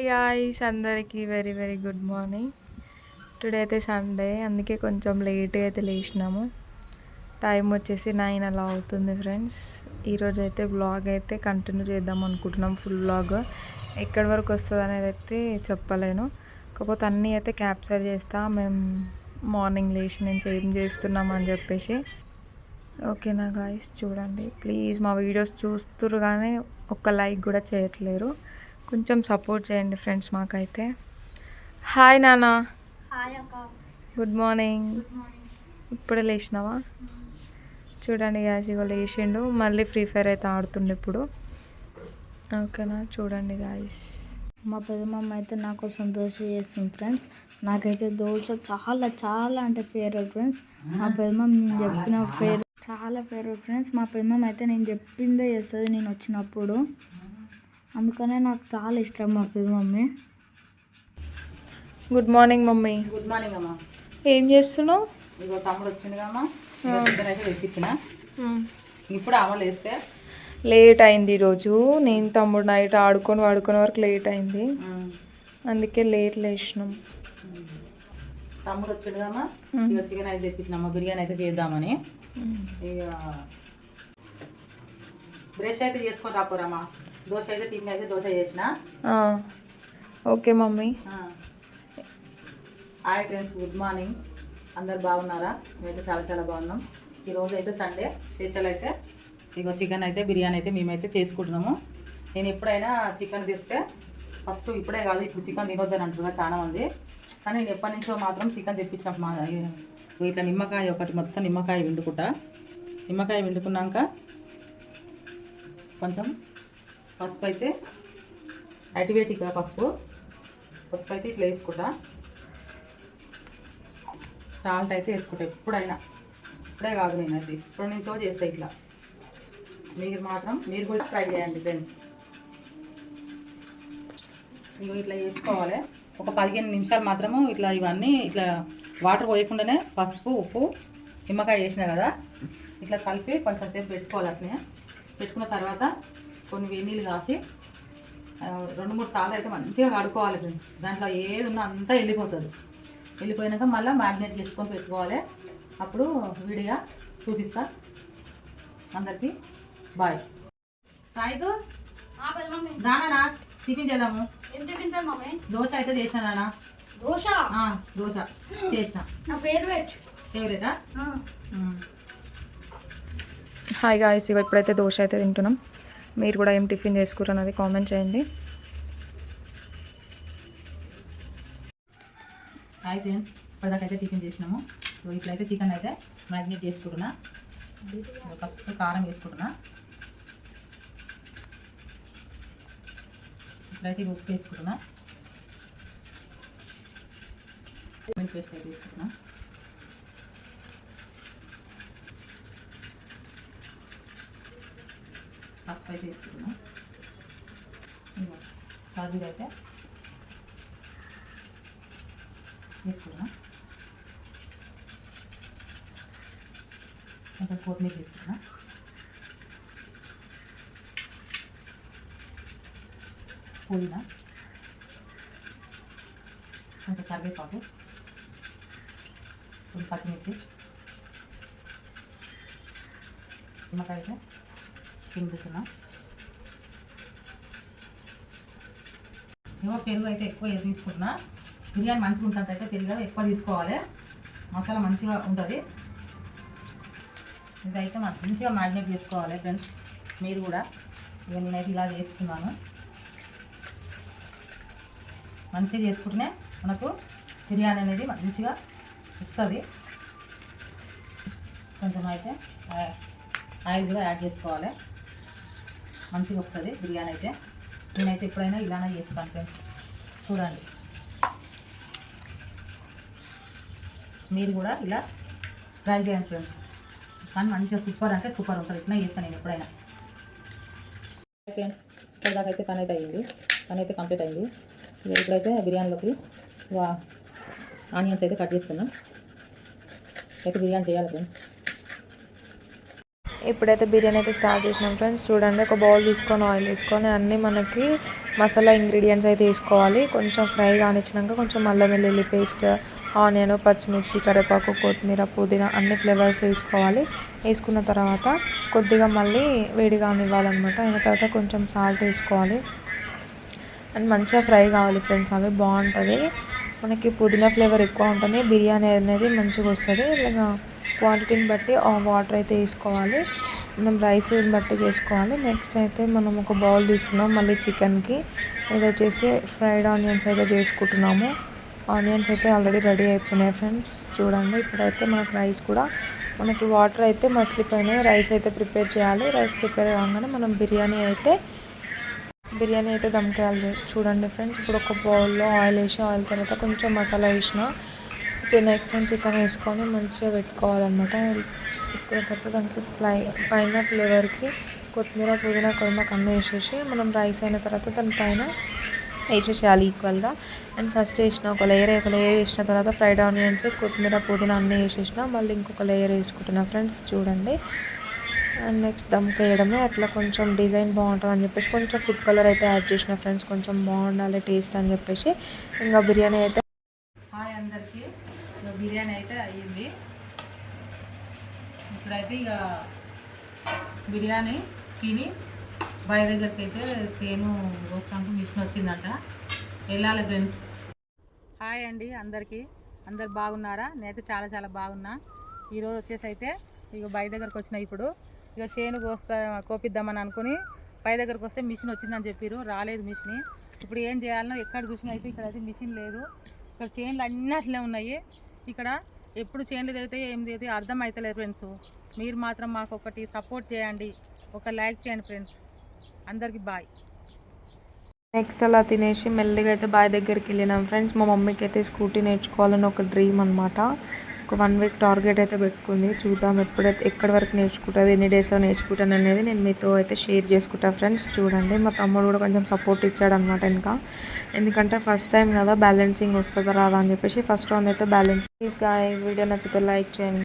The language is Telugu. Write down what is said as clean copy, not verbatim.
గాయ్స్ అందరికీ very very good morning. Today అయితే సండే, అందుకే కొంచెం లేట్గా అయితే లేచినాము. టైం వచ్చేసి 9 అలా అవుతుంది ఫ్రెండ్స్. ఈరోజు అయితే బ్లాగ్ అయితే కంటిన్యూ చేద్దాం అనుకుంటున్నాం. ఫుల్ బ్లాగ్ ఎక్కడి వరకు వస్తుంది అనేది అయితే చెప్పలేను, కాకపోతే అన్నీ అయితే క్యాప్చర్ చేస్తా మేము మార్నింగ్ లేచి నుంచి ఏం చేస్తున్నాం అని చెప్పేసి. ఓకేనా గాయ్స్, చూడండి ప్లీజ్. మా వీడియోస్ చూస్తురు కానీ ఒక్క లైక్ కూడా చేయట్లేరు, కొంచెం సపోర్ట్ చేయండి ఫ్రెండ్స్ మాకైతే. హాయ్ నాన్న. హాయ్ అక్క. Good morning. Good morning. ఇప్పుడే లేచినావా? చూడండి గాయ్స్, ఇగో లేచిండు, మళ్ళీ ఫ్రీ ఫైర్ అయితే ఆడుతుండే ఇప్పుడు. ఓకేనా, చూడండి గాయ్స్. మా పెద్దమ్మ అయితే నా కోసం దోశ చేస్తుంది ఫ్రెండ్స్. నాకైతే దోశ చాలా చాలా అంటే ఫేవరెట్ ఫ్రెండ్స్. మా పెద్దమ్మ నేను చెప్పిన చాలా ఫేవరెట్ ఫ్రెండ్స్. మా పెద్దమ్మ అయితే నేను చెప్పిందే చేస్తుంది నేను వచ్చినప్పుడు, అందుకనే నాకు చాలా ఇష్టం మా పెద్దమమ్మీ. Good morning mummy. Good morning అమ్మా. ఏం చేస్తున్నావు? ఇగో తమ్ముడు వచ్చిండు అమ్మా, చికెన్ అయితే తెప్పించిన. ఇప్పుడు అమలు వేస్తే లేట్ అయింది ఈరోజు. నేను తమ్ముడు నైట్ ఆడుకొని వరకు లేట్ అయింది, అందుకే లేట్ లేచినాం. తమ్ముడు వచ్చిండు అమ్మా, ఇక చికెన్ అయితే తెప్పించినమ్మా, బిర్యానీ అయితే చేద్దామని. ఇక బ్రష్ అయితే చేసుకొని రాపోరమ్మా. దోశ అయితే టిఫిన్ అయితే దోశ చేసిన. Okay mummy. Hi friends, good morning. అందరు బాగున్నారా? మేమైతే చాలా చాలా బాగున్నాం. ఈరోజు అయితే సండే స్పెషల్ అయితే ఇగో చికెన్ అయితే బిర్యానీ అయితే మేమైతే చేసుకుంటున్నాము. నేను ఎప్పుడైనా చికెన్ తెస్తే ఫస్ట్, ఇప్పుడే కాదు ఇప్పుడు చికెన్ తినొద్దని అంటారుగా చాలామంది, కానీ నేను ఎప్పటి నుంచో మాత్రం చికెన్ తెప్పించినప్పుడు ఇట్లా నిమ్మకాయ ఒకటి మొత్తం నిమ్మకాయ పిండుకున్నాక కొంచెం పసుపు అయితే యాక్టివేటిక్గా పసుపు అయితే ఇట్లా వేసుకుంటా. సాల్ట్ అయితే వేసుకుంటా ఎప్పుడైనా, ఇప్పుడే కాదు నేనైతే ఇప్పుడు నుంచో చేస్తా ఇట్లా. మీరు కూడా ట్రై చేయండి ఫ్రెండ్స్. ఇగో ఇట్లా వేసుకోవాలి. ఒక 15 నిమిషాలు మాత్రము ఇట్లా ఇవన్నీ ఇట్లా వాటర్ పోయకుండానే పసుపు ఉప్పు నిమ్మకాయ వేసినా కదా, ఇట్లా కలిపి కొంచెం సేపు పెట్టుకోవాలి. అట్లనే పెట్టుకున్న తర్వాత కొన్ని వేడి నీళ్ళు కాసి 2-3 సార్లు అయితే మంచిగా కడుక్కోవాలి ఫ్రెండ్స్. దాంట్లో ఏది ఉన్నా అంతా వెళ్ళిపోయినాక మళ్ళీ మ్యారినేట్ చేసుకొని పెట్టుకోవాలి. అప్పుడు వీడియో చూపిస్తా. అందరికీ బాయ్. సాయిదు దానా టిఫిన్ చేద్దాము. దోశ అయితే చేసిన నాన్న. దోశ చేసిన. నా ఫేవరెటా? హాయ్ గాయ్స్, ఇగో ఇప్పుడైతే దోశ అయితే తింటున్నాం. మీరు కూడా ఏం టిఫిన్ చేసుకున్నారు అన్నది కామెంట్ చేయండి. హాయ్ ఫ్రెండ్స్, ఇప్పటిదాకా అయితే టిఫిన్ చేసినాము. ఇట్లయితే చికెన్ అయితే మ్యారినేట్ చేసుకుంటున్నా. ఫస్ట్ కారం వేసుకుంటున్నా. ఇట్లయితే ఉప్పు వేసుకుంటున్నా. పేస్ట్ అయితే వేసుకుంటున్నా. పసుపు అయితే వేసుకుంటున్నా. సాజీర అయితే వేసుకున్నా. కొంచెం కొత్తిమీర వేసుకున్నా. పుదీనా, కొంచెం కరివేపాకు, కొంచెం పచ్చిమిర్చి, నిమ్మకాయ అయితే పిండుతున్నా. ఇగో పెరుగు అయితే ఎక్కువ తీసుకుంటున్నా. బిర్యానీ మంచిగా ఉంటుంది అయితే పెరుగు ఎక్కువ తీసుకోవాలి, మసాలా మంచిగా ఉంటుంది. ఇదైతే మంచిగా మ్యారినేట్ చేసుకోవాలి ఫ్రెండ్స్. మీరు కూడా ఇక నేనైతే ఇలా చేస్తున్నాను. మంచిగా చేసుకుంటేనే మనకు బిర్యానీ అనేది మంచిగా వస్తుంది. కొంచెం అయితే ఆయిల్ కూడా యాడ్ చేసుకోవాలి, మంచిగా వస్తుంది బిర్యానీ అయితే. నేనైతే ఎప్పుడైనా ఇలానే చేస్తాను ఫ్రెండ్స్. చూడండి, మీరు కూడా ఇలా ట్రై చేయండి ఫ్రెండ్స్. కానీ మంచిగా సూపర్ అంటే సూపర్ ఉంటుంది. ఇట్లా చేస్తాను నేను ఎప్పుడైనా. ఫ్రెండ్స్, ఇప్పటిదాకా అయితే పని అయితే కంప్లీట్ అయింది. ఇప్పుడైతే బిర్యానీలోకి ఆనియన్స్ అయితే కట్ చేస్తున్నాం. అయితే బిర్యానీ చేయాలి ఫ్రెండ్స్. ఇప్పుడైతే బిర్యానీ అయితే స్టార్ట్ చేసినాం ఫ్రెండ్స్. చూడండి, ఒక బౌల్ తీసుకొని ఆయిల్ వేసుకొని అన్నీ మనకి మసాలా ఇంగ్రీడియంట్స్ అయితే వేసుకోవాలి. కొంచెం ఫ్రై కానిచ్చినాక కొంచెం అల్లం వెల్లుల్లి పేస్ట్, ఆనియన్, పచ్చిమిర్చి, కరివేపాకు, కొత్తిమీర, పుదీనా అన్ని ఫ్లేవర్స్ వేసుకోవాలి. వేసుకున్న తర్వాత కొద్దిగా మళ్ళీ వేడి కానివ్వాలన్నమాట. అయిన తర్వాత కొంచెం సాల్ట్ వేసుకోవాలి అండ్ మంచిగా ఫ్రై కావాలి ఫ్రెండ్స్. అవి బాగుంటుంది. మనకి పుదీనా ఫ్లేవర్ ఎక్కువ ఉంటుంది, బిర్యానీ అనేది మంచిగా వస్తుంది. ఇలాగా క్వాంటిటీని బట్టి వాటర్ అయితే వేసుకోవాలి. మనం రైస్ బట్టి చేసుకోవాలి. నెక్స్ట్ అయితే మనం ఒక బౌల్ తీసుకున్నాం. మళ్ళీ చికెన్కి ఇది వచ్చేసి ఫ్రైడ్ ఆనియన్స్ అయితే చేసుకుంటున్నాము. ఆనియన్స్ అయితే ఆల్రెడీ రెడీ అయిపోయినాయి ఫ్రెండ్స్. చూడండి, ఇప్పుడైతే మనకు రైస్ కూడా మనకి వాటర్ అయితే మసిలిపోయినాయి. రైస్ అయితే ప్రిపేర్ చేయాలి. రైస్ ప్రిపేర్ కాగానే మనం బిర్యానీ అయితే దమ్కేయాలి. చూడండి ఫ్రెండ్స్, ఇప్పుడు ఒక బౌల్లో ఆయిల్ వేసి ఆయిల్ తర్వాత కొంచెం మసాలా వేసిన నెక్స్ట్ టైం చికెన్ వేసుకొని మంచిగా పెట్టుకోవాలన్నమాట. ఇప్పుడు తర్వాత దానికి పైన ఫ్లేవర్కి కొత్తిమీర, పుదీనా, కరివేపాకు అన్నీ వేసేసి మనం రైస్ అయిన తర్వాత దానిపైన వేసేసేయాలి ఈక్వల్గా. అండ్ ఫస్ట్ ఒక లేయర్ వేసిన తర్వాత ఫ్రైడ్ ఆనియన్స్, కొత్తిమీర, పుదీనా అన్నీ వేసేసిన మళ్ళీ ఇంకొక లేయర్ వేసుకుంటున్నా ఫ్రెండ్స్. చూడండి, అండ్ నెక్స్ట్ దమ్కి వేయడమే. అట్లా కొంచెం డిజైన్ బాగుంటుంది అని చెప్పేసి కొంచెం ఫుడ్ కలర్ అయితే యాడ్ చేసిన ఫ్రెండ్స్. కొంచెం బాగుండాలి టేస్ట్ అని చెప్పేసి. ఇంకా బిర్యానీ అయితే హాయ్ అందరికీ. ఇక బిర్యానీ అయితే అయ్యింది. ఇప్పుడైతే ఇక బిర్యానీ తిని బాయ్ దగ్గరికి అయితే చేను కోస్తానికి మిషన్ వచ్చిందంట, వెళ్ళాలి ఫ్రెండ్స్. హాయ్ అండి అందరికీ. అందరు బాగున్నారా? నేనైతే చాలా చాలా బాగున్నా. ఈరోజు వచ్చేసి అయితే ఇక బాయ్ దగ్గరకు వచ్చిన. ఇప్పుడు ఇక చేను కోపిద్దామని అనుకుని బాయ్ దగ్గరకు వస్తే మిషన్ వచ్చిందని చెప్పారు. రాలేదు మిషన్. ఇప్పుడు ఏం చేయాలనో ఎక్కడ చూసినా అయితే ఇక్కడ అయితే మిషన్ లేదు. ఇక్కడ చేనులు అన్నీ అట్లే ఉన్నాయి. ఇక్కడ ఎప్పుడు చేనులు దిగుతాయి ఏం దిగుతాయి అర్థం అవుతలేదు ఫ్రెండ్స్. మీరు మాత్రం మాకు ఒకటి సపోర్ట్ చేయండి, ఒక లైక్ చేయండి ఫ్రెండ్స్. అందరికీ బాయ్. నెక్స్ట్ అలా తినేసి మెల్లిగా అయితే బాయ్ దగ్గరికి వెళ్ళినాం ఫ్రెండ్స్. మా మమ్మీకి అయితే స్కూటీ నేర్చుకోవాలని ఒక డ్రీమ్ అనమాట. ఒక 1 వీక్ టార్గెట్ అయితే పెట్టుకుంది. చూద్దాం ఎక్కడి వరకు నేర్చుకుంటుంది, ఎన్ని డేస్లో నేర్చుకుంటాను అనేది నేను మీతో అయితే షేర్ చేసుకుంటాను ఫ్రెండ్స్. చూడండి, మా తమ్ముడు కూడా కొంచెం సపోర్ట్ ఇచ్చాడు అనమాట ఇంకా. ఎందుకంటే ఫస్ట్ టైం కదా, బ్యాలెన్సింగ్ వస్తుందా రాదా అని చెప్పేసి ఫస్ట్ రౌండ్ అయితే బ్యాలెన్స్. ప్లీజ్ గాయ్స్, వీడియో నచ్చితే లైక్ చేయండి.